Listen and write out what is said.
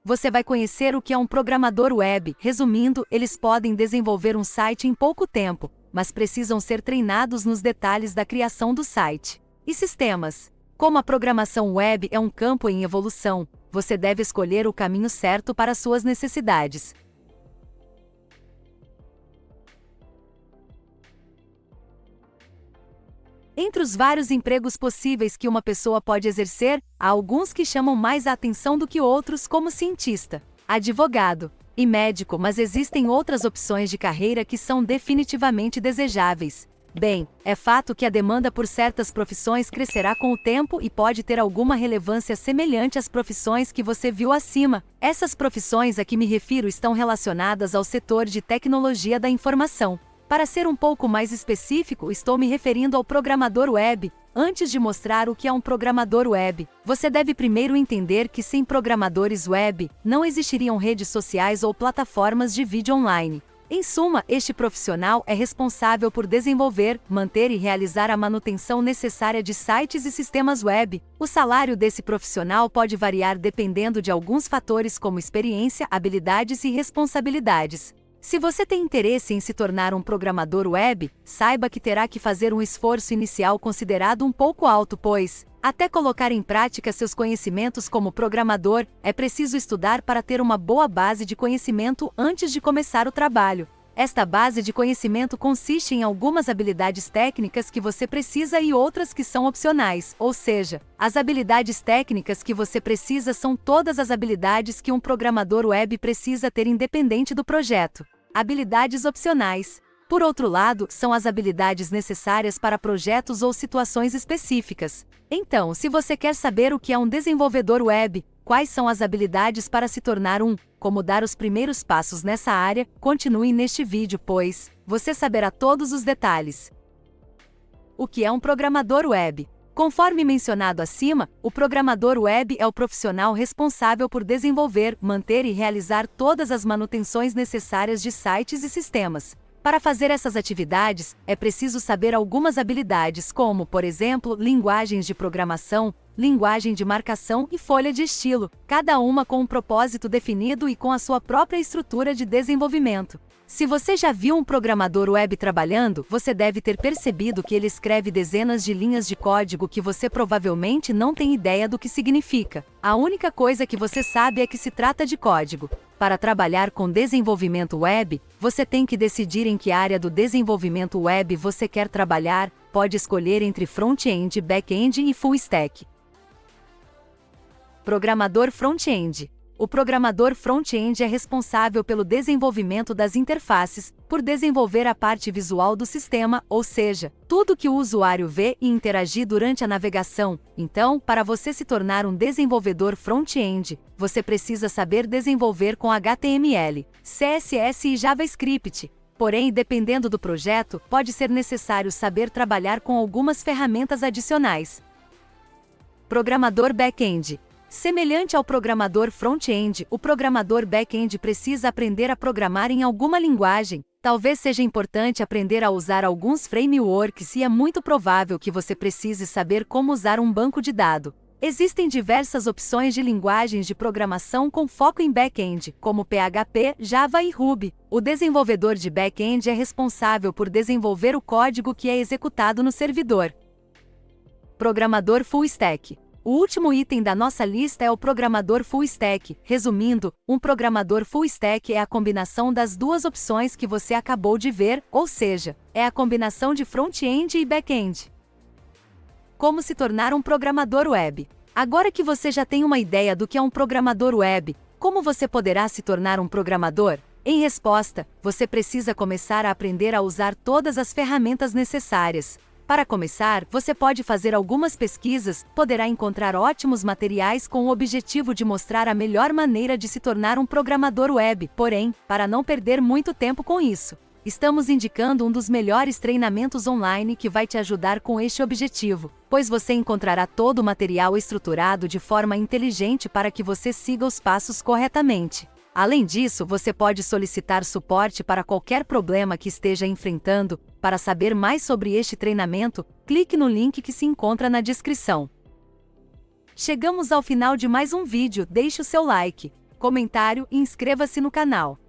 Você vai conhecer o que é um programador web. Resumindo, eles podem desenvolver um site em pouco tempo, mas precisam ser treinados nos detalhes da criação do site. E sistemas. Como a programação web é um campo em evolução, você deve escolher o caminho certo para suas necessidades. Entre os vários empregos possíveis que uma pessoa pode exercer, há alguns que chamam mais a atenção do que outros, como cientista, advogado e médico, mas existem outras opções de carreira que são definitivamente desejáveis. Bem, é fato que a demanda por certas profissões crescerá com o tempo e pode ter alguma relevância semelhante às profissões que você viu acima. Essas profissões a que me refiro estão relacionadas ao setor de tecnologia da informação. Para ser um pouco mais específico, estou me referindo ao programador web. Antes de mostrar o que é um programador web, você deve primeiro entender que sem programadores web, não existiriam redes sociais ou plataformas de vídeo online. Em suma, este profissional é responsável por desenvolver, manter e realizar a manutenção necessária de sites e sistemas web. O salário desse profissional pode variar dependendo de alguns fatores como experiência, habilidades e responsabilidades. Se você tem interesse em se tornar um programador web, saiba que terá que fazer um esforço inicial considerado um pouco alto, pois, até colocar em prática seus conhecimentos como programador, é preciso estudar para ter uma boa base de conhecimento antes de começar o trabalho. Esta base de conhecimento consiste em algumas habilidades técnicas que você precisa e outras que são opcionais, ou seja, as habilidades técnicas que você precisa são todas as habilidades que um programador web precisa ter independente do projeto. Habilidades opcionais, por outro lado, são as habilidades necessárias para projetos ou situações específicas. Então, se você quer saber o que é um desenvolvedor web, quais são as habilidades para se tornar um, como dar os primeiros passos nessa área, continue neste vídeo, pois você saberá todos os detalhes. O que é um programador web? Conforme mencionado acima, o programador web é o profissional responsável por desenvolver, manter e realizar todas as manutenções necessárias de sites e sistemas. Para fazer essas atividades, é preciso saber algumas habilidades como, por exemplo, linguagens de programação, linguagem de marcação e folha de estilo, cada uma com um propósito definido e com a sua própria estrutura de desenvolvimento. Se você já viu um programador web trabalhando, você deve ter percebido que ele escreve dezenas de linhas de código que você provavelmente não tem ideia do que significa. A única coisa que você sabe é que se trata de código. Para trabalhar com desenvolvimento web, você tem que decidir em que área do desenvolvimento web você quer trabalhar, pode escolher entre front-end, back-end e full stack. Programador front-end. O programador front-end é responsável pelo desenvolvimento das interfaces, por desenvolver a parte visual do sistema, ou seja, tudo que o usuário vê e interagir durante a navegação. Então, para você se tornar um desenvolvedor front-end, você precisa saber desenvolver com HTML, CSS e JavaScript. Porém, dependendo do projeto, pode ser necessário saber trabalhar com algumas ferramentas adicionais. Programador back-end. Semelhante ao programador front-end, o programador back-end precisa aprender a programar em alguma linguagem. Talvez seja importante aprender a usar alguns frameworks e é muito provável que você precise saber como usar um banco de dados. Existem diversas opções de linguagens de programação com foco em back-end, como PHP, Java e Ruby. O desenvolvedor de back-end é responsável por desenvolver o código que é executado no servidor. Programador full stack. O último item da nossa lista é o programador full stack. Resumindo, um programador full stack é a combinação das duas opções que você acabou de ver, ou seja, é a combinação de front-end e back-end. Como se tornar um programador web? Agora que você já tem uma ideia do que é um programador web, como você poderá se tornar um programador? Em resposta, você precisa começar a aprender a usar todas as ferramentas necessárias. Para começar, você pode fazer algumas pesquisas, poderá encontrar ótimos materiais com o objetivo de mostrar a melhor maneira de se tornar um programador web. Porém, para não perder muito tempo com isso, estamos indicando um dos melhores treinamentos online que vai te ajudar com este objetivo, pois você encontrará todo o material estruturado de forma inteligente para que você siga os passos corretamente. Além disso, você pode solicitar suporte para qualquer problema que esteja enfrentando. Para saber mais sobre este treinamento, clique no link que se encontra na descrição. Chegamos ao final de mais um vídeo, deixe o seu like. comentário e inscreva-se no canal.